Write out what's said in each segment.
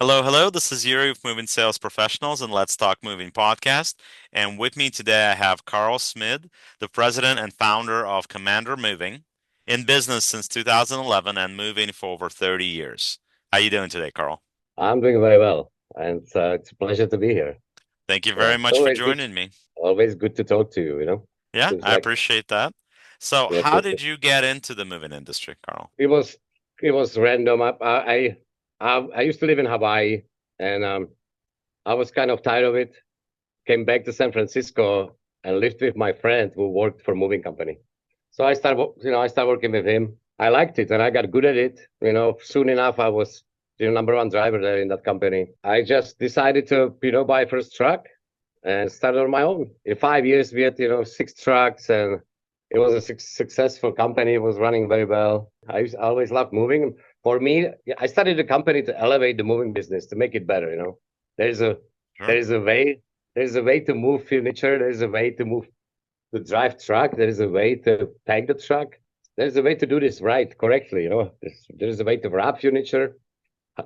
Hello, hello. This is Yuri with Moving Sales Professionals and Let's Talk Moving podcast. And with me today, I have Carl Smid, the president and founder of Commander Moving, in business since 2011 and moving for over 30 years. How you doing today, Carl? I'm doing very well, and it's a pleasure to be here. Thank you Yeah, very much for joining me. always good to talk to you. Yeah, Seems I like appreciate that. So, yes, how yes, did yes. you get into the moving industry, Carl? It was random. I used to live in Hawaii, and I was kind of tired of it. Came back to San Francisco and lived with my friend who worked for a moving company. So I started working with him. I liked it, and I got good at it. Soon enough, I was number one driver there in that company. I just decided to buy first truck and started on my own. In 5 years, we had, six trucks, and it was a successful company. It was running very well. I always loved moving. For me, yeah, I started the company to elevate the moving business, to make it better. There's a there Sure. is a way there's a way to move furniture. There's a way to drive truck. There is a way to pack the truck. There's a way to do this right, correctly. There's a way to wrap furniture,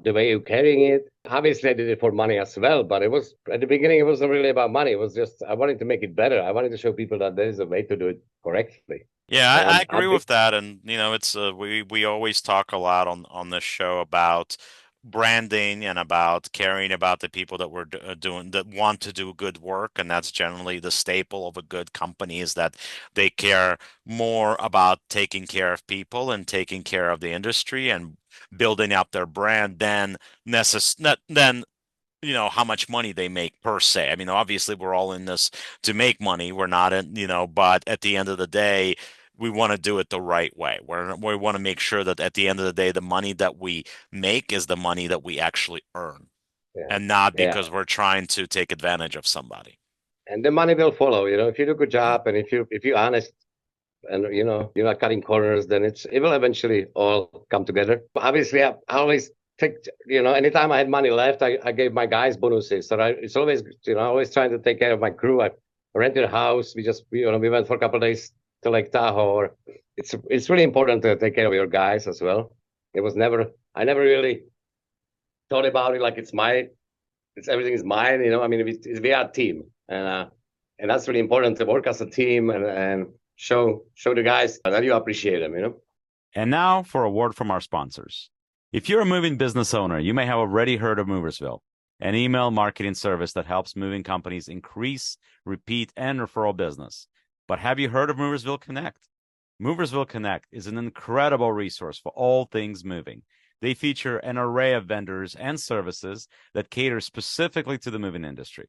the way you're carrying it. Obviously, I did it for money as well, but it was at the beginning, it wasn't really about money. It was just I wanted to make it better. I wanted to show people that there is a way to do it correctly. Yeah, And I I'm agree with that, and it's we always talk a lot on this show about branding and about caring about the people that we're doing that want to do good work, and that's generally the staple of a good company is that they care more about taking care of people and taking care of the industry and building up their brand than how much money they make per se. I mean, obviously, we're all in this to make money. We're not in, but at the end of the day, we want to do it the right way. We want to make sure that at the end of the day, the money that we make is the money that we actually earn yeah, and not yeah. because we're trying to take advantage of somebody. And the money will follow. If you do a good Yeah. job and if you're honest and you're not cutting corners, then it will eventually all come together. Obviously, I always take anytime I had money left, I gave my guys bonuses. So it's always always trying to take care of my crew. I rented a house. We went for a couple of days to Lake Tahoe. It's really important to take care of your guys as well. I never really thought about it like it's everything is mine. I mean, we are a team, and that's really important to work as a team and show the guys that you appreciate them. And now for a word from our sponsors. If you're a moving business owner, you may have already heard of Moversville, an email marketing service that helps moving companies increase, repeat, and referral business. But have you heard of Moversville Connect? Moversville Connect is an incredible resource for all things moving. They feature an array of vendors and services that cater specifically to the moving industry.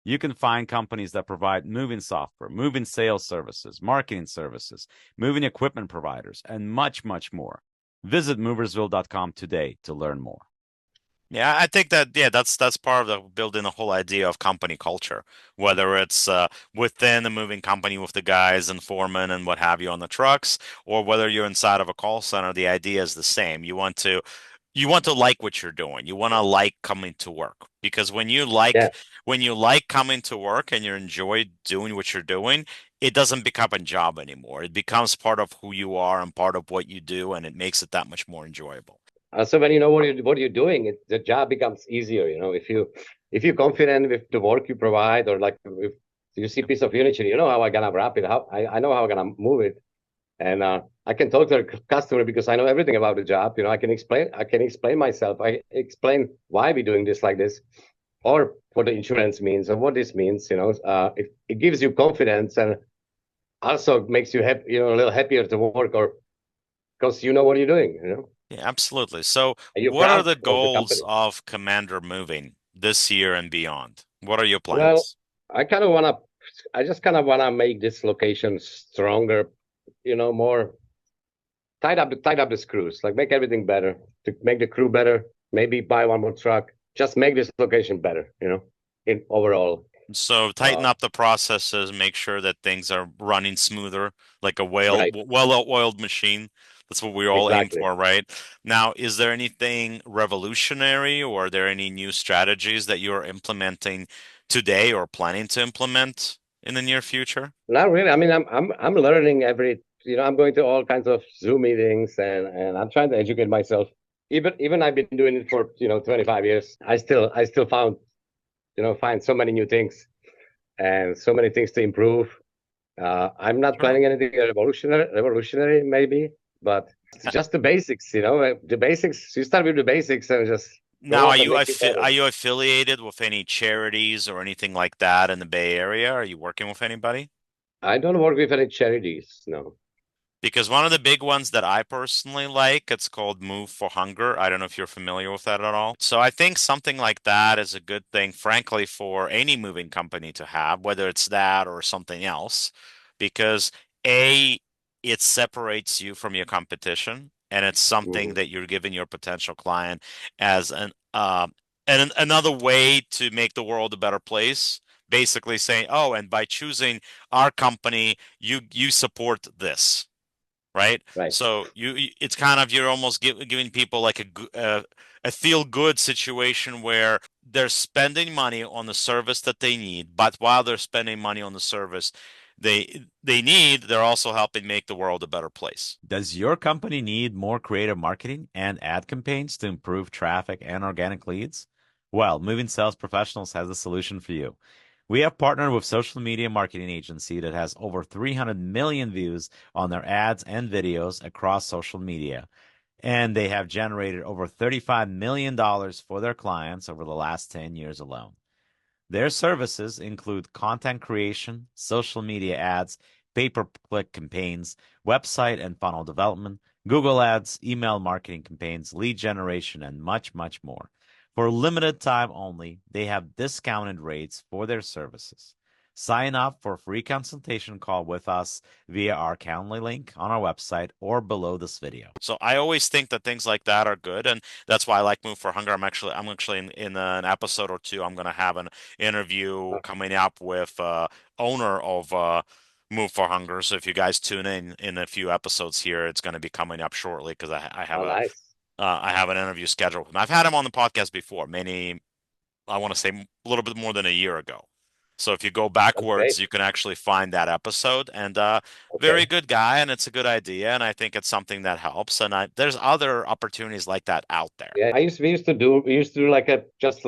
You can find companies that provide moving software, moving sales services, marketing services, moving equipment providers, and much, much more. Visit moversville.com today to learn more. Yeah, I think that that's part of the building the whole idea of company culture, whether it's within the moving company with the guys and foremen and what have you on the trucks, or whether you're inside of a call center, the idea is the same. You want to like what you're doing. You want to like coming to work because Yeah. when you like coming to work and you enjoy doing what you're doing, it doesn't become a job anymore. It becomes part of who you are and part of what you do, and it makes it that much more enjoyable. So when you know what you're doing, the job becomes easier. If you're confident with the work you provide, or like if you see a piece of furniture, you know how I'm gonna wrap it. I know how I'm gonna move it, and I can talk to the customer because I know everything about the job. I can explain myself. I explain why we're doing this like this, or what the insurance means, or what this means. It gives you confidence and also makes you happy, a little happier to work, or because you know what you're doing. Yeah, absolutely. So, And you're what are proud the of the goals company. of Commander Moving this year and beyond? What are your Well, plans? I kind of want to, I just kind of want to make this location stronger, more tied up the screws, like make everything better, to make the crew better, maybe buy one more truck, just make this location better, in overall. So, tighten Uh, up the processes, make sure that things are running smoother, like a right, well-oiled machine. That's what we all aim exactly. for, right? Now, is there anything revolutionary or are there any new strategies that you're implementing today or planning to implement in the near future? Not really. I mean, I'm learning I'm going to all kinds of Zoom meetings, and I'm trying to educate myself. even I've been doing it for 25 years. I still find so many new things and so many things to improve. I'm not Sure. planning anything revolutionary maybe, but just the basics. The basics. You start with the basics and just Now, go up and make it are better. you affiliated with any charities or anything like that in the Bay Area? Are you working with anybody? I don't work with any charities. No. Because one of the big ones that I personally like, it's called Move for Hunger. I don't know if you're familiar with that at all. So I think something like that is a good thing, frankly, for any moving company to have, whether it's that or something else, because A, it separates you from your competition, and it's something Mhm. that you're giving your potential client as another way to make the world a better place. Basically saying, oh, and by choosing our company, you support this, right? Right. So it's kind of you're almost giving people like a feel good situation where they're spending money on the service that they need, but while they're spending money on the service they need, they're also helping make the world a better place. Does your company need more creative marketing and ad campaigns to improve traffic and organic leads? Well, Moving Sales Professionals has a solution for you. We have partnered with social media marketing agency that has over 300 million views on their ads and videos across social media, and they have generated over $35 million for their clients over the last 10 years alone. Their services include content creation, social media ads, pay-per-click campaigns, website and funnel development, Google Ads, email marketing campaigns, lead generation, and much, much more. For limited time only, they have discounted rates for their services. Sign up for a free consultation call with us via our Calendly link on our website or below this video. So I always think that things like that are good, and that's why I like Move for Hunger. I'm actually in an episode or two. I'm going to have an interview coming up with owner of Move for Hunger. So if you guys tune in a few episodes here, it's going to be coming up shortly because Oh, nice. I have an interview scheduled with him. I've had him on the podcast before, many I want to say a little bit more than a year ago. So if you go That's great. backwards, you can actually find that episode. And very Okay. good guy, and it's a good idea, and I think it's something that helps. And there's other opportunities like that out there. Yeah, we used to do like a just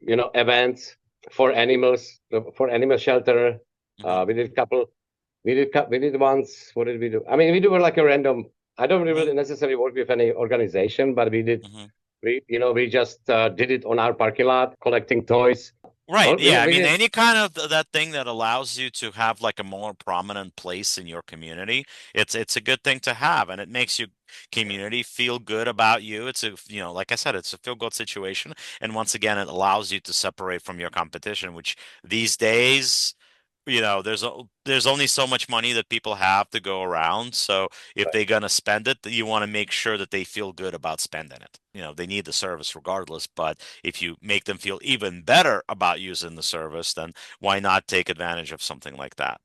events for animals, for animal shelter. Hmm. We did a couple. We did once. What did we do? I mean, we do like a random. I don't Hmm. really necessarily work with any organization, but we did. Hmm. We just did it on our parking lot, collecting toys. Right. Or Yeah. I we mean, did. any kind of that thing that allows you to have like a more prominent place in your community, it's a good thing to have, and it makes your community feel good about you. It's like I said, it's a feel good situation, and once again, it allows you to separate from your competition, which these days, there's only so much money that people have to go around. So if they're gonna spend it, you want to make sure that they feel good about spending it. They need the service regardless, but if you make them feel even better about using the service, then why not take advantage of something like that?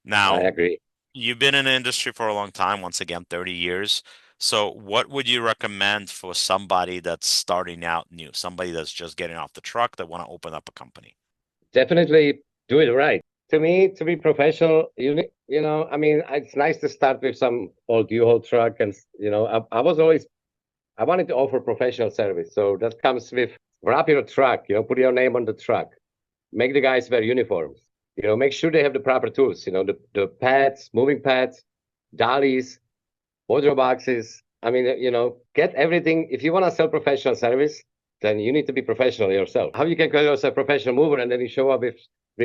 I Now, agree. you've been in the industry for a long time, once again, 30 years. So what would you recommend for somebody that's starting out new, somebody that's just getting off the truck that want to open up a company? Definitely do it right. To me, to be professional, I mean, it's nice to start with some old U-Haul truck, and I wanted to offer professional service, so that comes with wrap your truck, put your name on the truck, make the guys wear uniforms, make sure they have the proper tools, the pads, moving pads, dollies, wardrobe boxes. I mean, get everything. If you want to sell professional service, then you need to be professional yourself. How you can call yourself a professional mover and then you show up with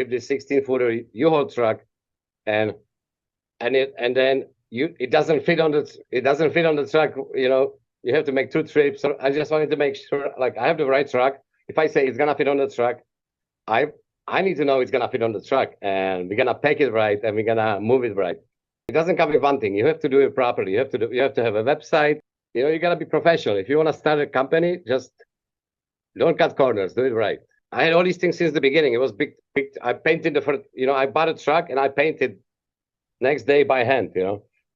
this 16-footer U-Haul truck and then it doesn't fit on the truck. You have to make two trips. So I just wanted to make sure, like, I have the right truck. If I say it's gonna fit on the truck, I I need to know it's gonna fit on the truck, and we're gonna pack it right, and we're gonna move it right. It doesn't come with one thing. You have to do it properly. You have to have a website. You gotta be professional. If you want to start a company, just don't cut corners. Do it right. I had all these things since the beginning. It was big, big. I painted the first. I bought a truck and I painted next day by hand.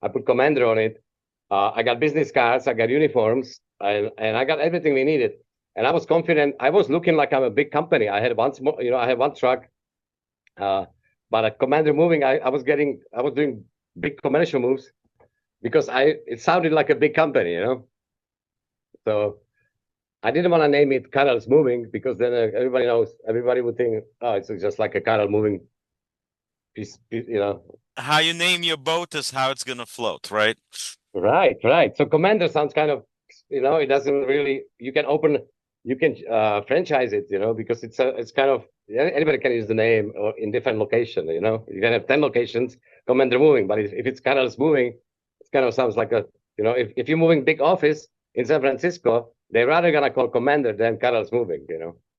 I put Commander on it. I got business cards. I got uniforms, and I got everything we needed. And I was confident. I was looking like I'm a big company. I had one small. I had one truck. Uh, but at Commander Moving, I was doing big commercial moves because it sounded like a big company. So I didn't want to name it Carol's Moving because then everybody knows, everybody would think, oh, it's just like a Carol moving piece. How you name your boat is how it's gonna float, right? Right, right. So Commander sounds kind of, it doesn't really, you can franchise it, because it's kind of, anybody can use the name or in different location. You can have 10 locations, Commander Moving, but if it's Carol's Moving, it kind of sounds like if you're moving big office in San Francisco, they're rather gonna call Commander than Carol's Moving.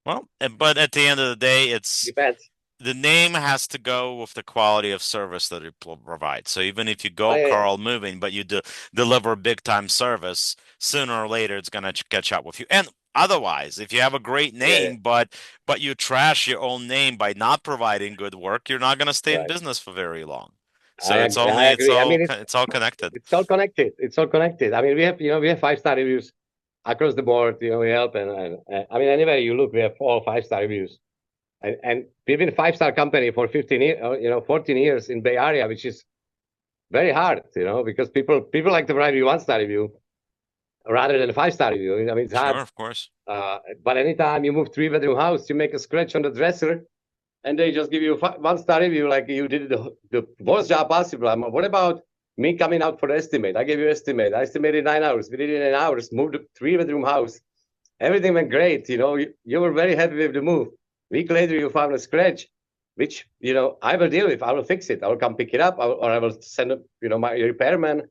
Well, but at the end of the day, it's Depends. the name has to go with the quality of service that it provides. So even if you Oh, go yeah, yeah. Carl Moving, but you deliver big time service, sooner or later it's gonna catch up with you. And otherwise, if you have a great Yeah, yeah. name, but you trash your own name by not providing good work, you're not gonna stay in Right. business for very long. So I it's agree. I mean, it's all connected. it's all connected. It's all connected. I mean, we have 5-star reviews across the board. We help, and I mean, anywhere you look, we have 4 or 5-star reviews, and we've been a 5-star company for 15 years, 14 years in Bay Area, which is very hard, because people like to write you 1-star review rather than a 5-star review. I mean, it's Sure, hard. of course. But anytime you move 3-bedroom house, you make a scratch on the dresser, and they just give you a 1-star review like you did the worst job possible. What about me coming out for the estimate? I gave you estimate. I estimated 9 hours. We did it in 9 hours. Moved a 3-bedroom house. Everything went great. You were very happy with the move. Week later, you found a scratch, which I will deal with. I will fix it. I will come pick it up, or I will send my repairman.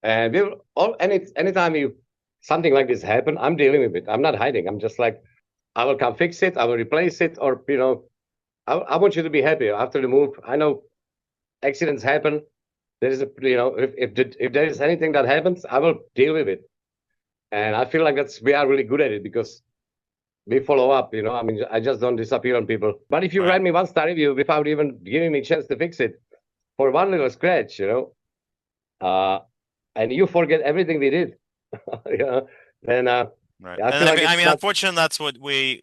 And we will anytime something like this happen, I'm dealing with it. I'm not hiding. I'm just like, I will come fix it. I will replace it, or I want you to be happy after the move. I know accidents happen. There is if there is anything that happens, I will deal with it. And I feel like we are really good at it because we follow up. I mean, I just don't disappear on people. But if you Right. write me 1-star review without even giving me a chance to fix it for one little scratch, uh, and you forget everything we did, then Right. I And feel like I it's mean, not unfortunately, that's what we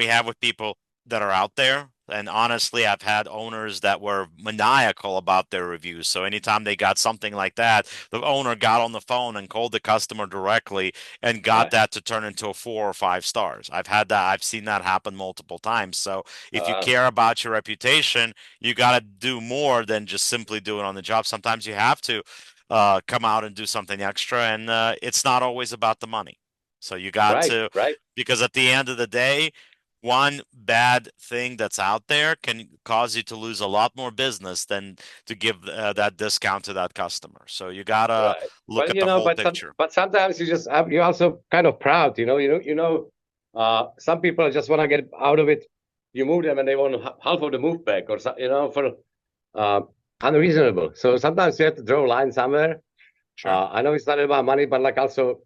have with people that are out there. And honestly, I've had owners that were maniacal about their reviews. So anytime they got something like that, the owner got on the phone and called the customer directly and got right. that to turn into a 4 or 5 stars. I've had that. I've seen that happen multiple times. So if you Uh, care about your reputation, you got to do more than just simply do it on the job. Sometimes you have to come out and do something extra, and it's not always about the money. So you got right, to, right, because at the end of the day, one bad thing that's out there can cause you to lose a lot more business than to give that discount to that customer. So you gotta right. look But at the whole picture. but sometimes you're also kind of proud. Some people just want to get out of it. You move them and they want half of the move back, or for uh, unreasonable. So sometimes you have to draw a line somewhere. Sure. I know it's not about money, but like also,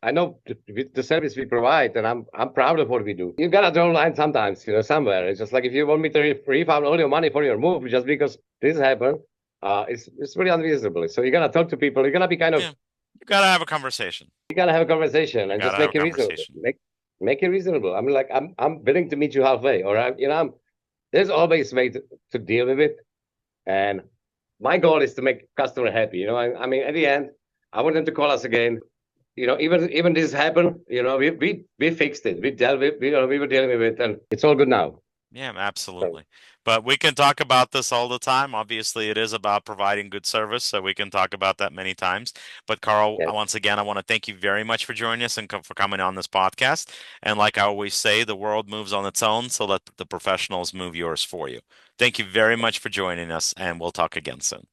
I know with the service we provide, and I'm proud of what we do. You gotta draw a line sometimes, somewhere. It's just like if you want me to refund all your money for your move just because this happened, it's really unreasonable. So you gotta talk to people. You're gonna be kind of Yeah. You gotta have a conversation. you gotta have a conversation You and just gotta have a make it reasonable. conversation. Make it reasonable. I'm like I'm willing to meet you halfway, or there's always a way to deal with it. And my goal is to make customer happy. I mean, at the end, I want them to call us again. Even this happened. We fixed it. We dealt with. We were dealing with it, and it's all good now. Yeah, So absolutely. But we can talk about this all the time. Obviously, it is about providing good service, so we can talk about that many times. But Carl, yes, once again, I want to thank you very much for joining us and for coming on this podcast. And like I always say, the world moves on its own, so let the professionals move yours for you. Thank you very much for joining us, and we'll talk again soon.